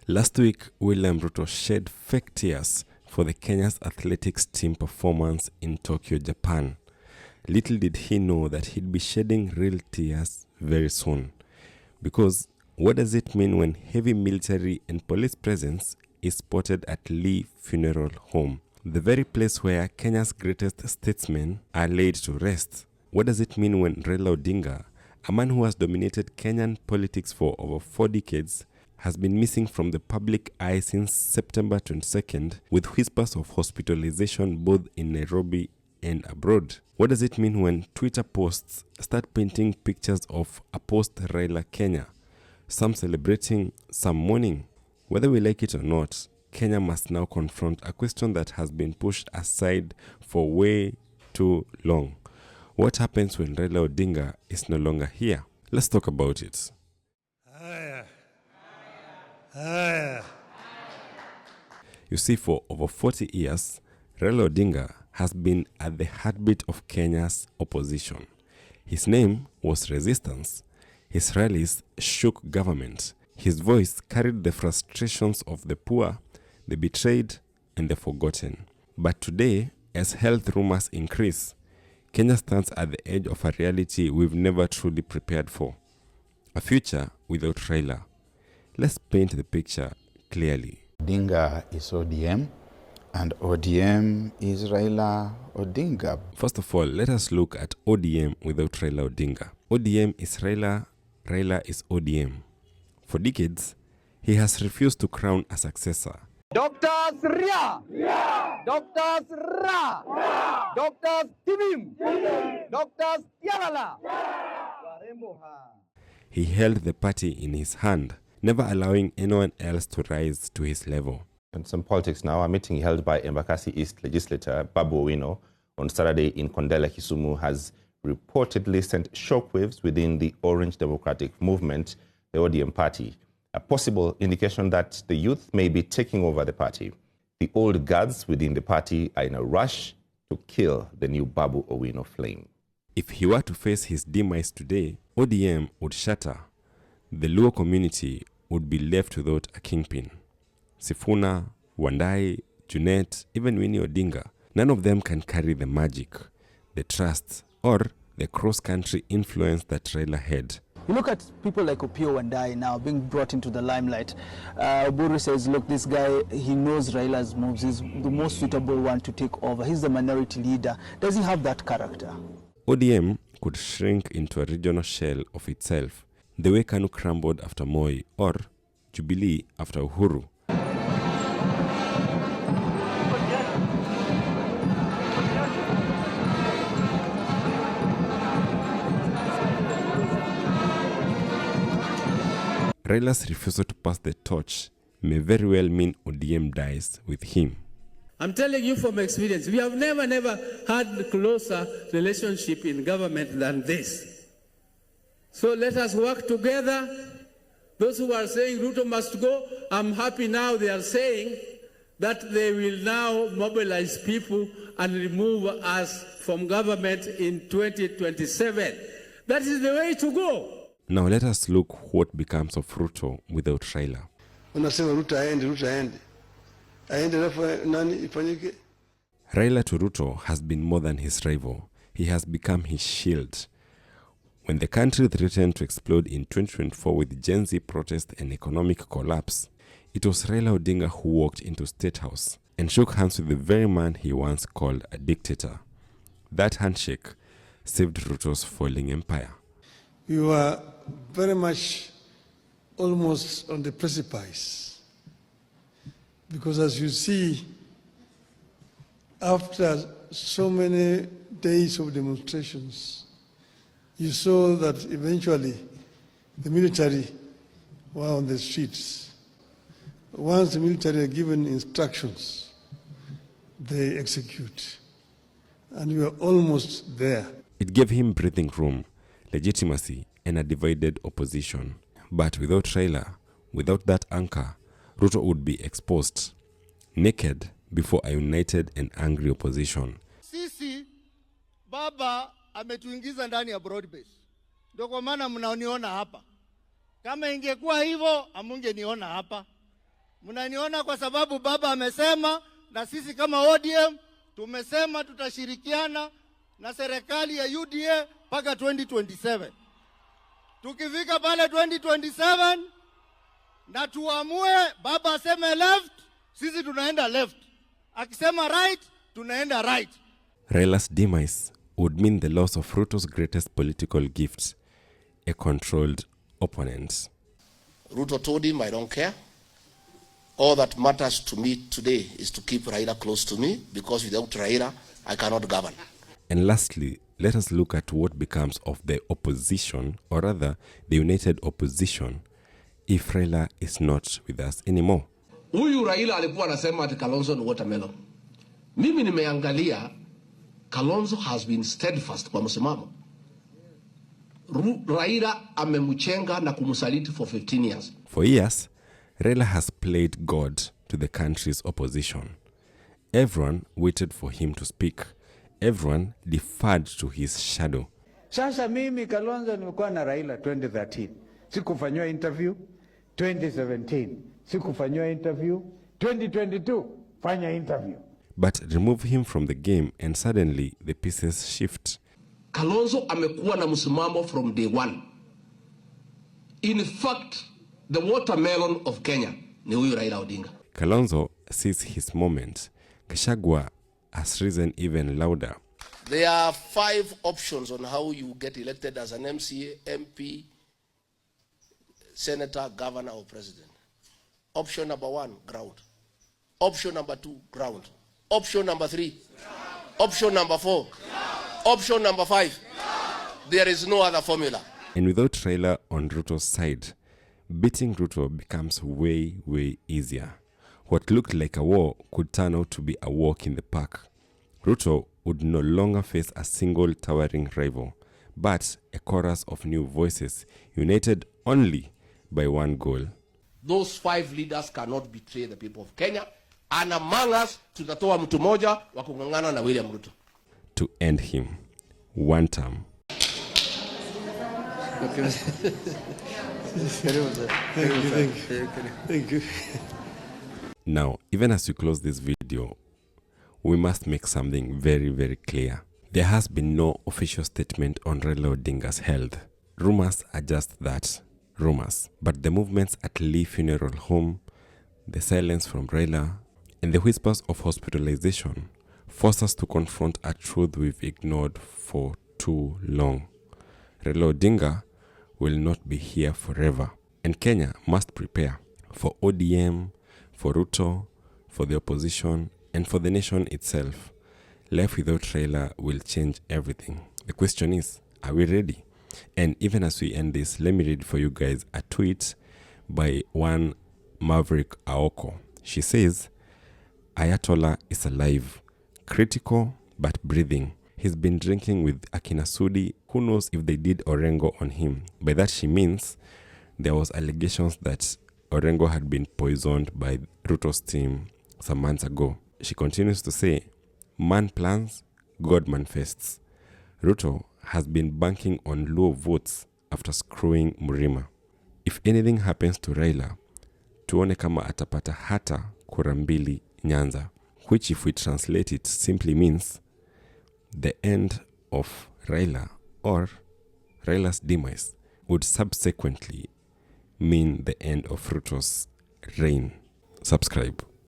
Last week, William Ruto shed fake tears for the Kenya's athletics team performance in Tokyo, Japan. Little did he know that he'd be shedding real tears very soon. Because what does it mean when heavy military and police presence is spotted at Lee Funeral Home, the very place where Kenya's greatest statesmen are laid to rest? What does it mean when Raila Odinga, a man who has dominated Kenyan politics for over 4 decades, has been missing from the public eye since September 22nd, with whispers of hospitalization both in Nairobi and abroad? What does it mean when Twitter posts start painting pictures of a post-Raila Kenya, some celebrating, some mourning? Whether we like it or not, Kenya must now confront a question that has been pushed aside for way too long. What happens when Raila Odinga is no longer here? Let's talk about it. You see, for over 40 years, Raila Odinga has been at the heartbeat of Kenya's opposition. His name was Resistance. His rallies shook government. His voice carried the frustrations of the poor, the betrayed, and the forgotten. But today, as health rumors increase, Kenya stands at the edge of a reality we've never truly prepared for. A future without Raila. Let's paint the picture clearly. Odinga is ODM, and ODM is Raila Odinga. First of all, let us look at ODM without Raila Odinga. ODM is Raila, Raila is ODM. For decades, he has refused to crown a successor. Doctors Ria! Yeah! Doctors Ra! Yeah! Doctors Tibim! Doctors Tialala! Yeah! He held the party in his hand, never allowing anyone else to rise to his level. And some politics now. A meeting held by Embakasi East legislator Babu Owino on Saturday in Kondele, Kisumu, has reportedly sent shockwaves within the Orange Democratic Movement, the ODM party, a possible indication that the youth may be taking over the party. The old guards within the party are in a rush to kill the new Babu Owino flame. If he were to face his demise today, ODM would shatter. The Luo community would be left without a kingpin. Sifuna, Wandai, Junet, even Winnie Odinga, none of them can carry the magic, the trust, or the cross-country influence that Raila had. You look at people like Opiyo Wandai now being brought into the limelight. Buru says, look, this guy, he knows Raila's moves. He's the most suitable one to take over. He's the minority leader. Does he have that character? ODM could shrink into a regional shell of itself, the way KANU crumbled after Moi or Jubilee after Uhuru. Raila's refusal to pass the torch may very well mean ODM dies with him. I'm telling you from experience, we have never had a closer relationship in government than this. So let us work together. Those who are saying Ruto must go, I'm happy now they are saying that they will now mobilize people and remove us from government in 2027. That is the way to go. Now let us look what becomes of Ruto without Raila. Raila to Ruto has been more than his rival. He has become his shield. When the country threatened to explode in 2024 with Gen Z protest and economic collapse, it was Raila Odinga who walked into State House and shook hands with the very man he once called a dictator. That handshake saved Ruto's falling empire. You are very much almost on the precipice, because as you see, after so many days of demonstrations, you saw that eventually the military were on the streets. Once the military are given instructions, they execute. And we are almost there. It gave him breathing room, legitimacy, and a divided opposition. But without Raila, without that anchor, Ruto would be exposed, naked before a united and angry opposition. Sisi, Baba ametuingiza ndani ya broad base. Ndio kwa maana mnaoniona hapa. Kama ingekuwa hivyo, amungeniona hapa. Mnaniona kwa sababu baba amesema, na sisi kama ODM tumesema tutashirikiana na serikali ya UDA mpaka 2027. Tukifika pale 2027 na tuamue, baba aseme left, sisi tunaenda left. Akisema right, tunaenda right. Raila's demise would mean the loss of Ruto's greatest political gift, a controlled opponent. Ruto told him, I don't care. All that matters to me today is to keep Raila close to me, because without Raila, I cannot govern. And lastly, let us look at what becomes of the opposition, or rather, the united opposition, if Raila is not with us anymore. Huyu Raila alikuwa anasema ati Kalonzo ni watermelon. Mimi nimeangalia, Kalonzo has been steadfast kwa msimamo. Raila amemchenga na kumsaliti for 15 years. For years, Raila has played God to the country's opposition. Everyone waited for him to speak. Everyone deferred to his shadow. Sasa mimi Kalonzo nimekuwa na Raila 2013. Sikufanywa interview 2017. Sikufanywa interview 2022. Fanya interview. But remove him from the game and suddenly the pieces shift. Kalonzo amekuwa na msimamo from day one. In fact, the watermelon of Kenya ni huyu Raila Odinga. Kalonzo sees his moment. Gachagua has risen even louder. There are 5 options on how you get elected as an MCA, MP, senator, governor, or president. Option number 1, ground. Option number 2, ground. Option number 3, option number 4, option number 5. There is no other formula. And without Raila on Ruto's side, beating Ruto becomes way, way easier. What looked like a war could turn out to be a walk in the park. Ruto would no longer face a single towering rival, but a chorus of new voices united only by one goal. Those 5 leaders cannot betray the people of Kenya, and among us tutatoa mtu moja wa kungangana na William Ruto. To end him, one term. Thank you. Now, even as we close this video, we must make something very, very clear. There has been no official statement on Raila Odinga's health. Rumors are just that, rumors. But the movements at Lee Funeral Home, the silence from Raila, and the whispers of hospitalization force us to confront a truth we've ignored for too long. Raila Odinga will not be here forever. And Kenya must prepare for ODM, for Ruto, for the opposition, and for the nation itself. Life without Raila will change everything. The question is, are we ready? And even as we end this, let me read for you guys a tweet by one Maverick Aoko. She says, Ayatollah is alive, critical but breathing. He's been drinking with Akina Sudi. Who knows if they did Orengo on him? By that she means there was allegations that Orengo had been poisoned by Ruto's team some months ago. She continues to say, man plans, God manifests. Ruto has been banking on low votes after screwing Murima. If anything happens to Raila, tuone kama atapata hata kura mbili Nyanza, which if we translate it simply means the end of Raila or Raila's demise would subsequently mean the end of Ruto's reign. Subscribe.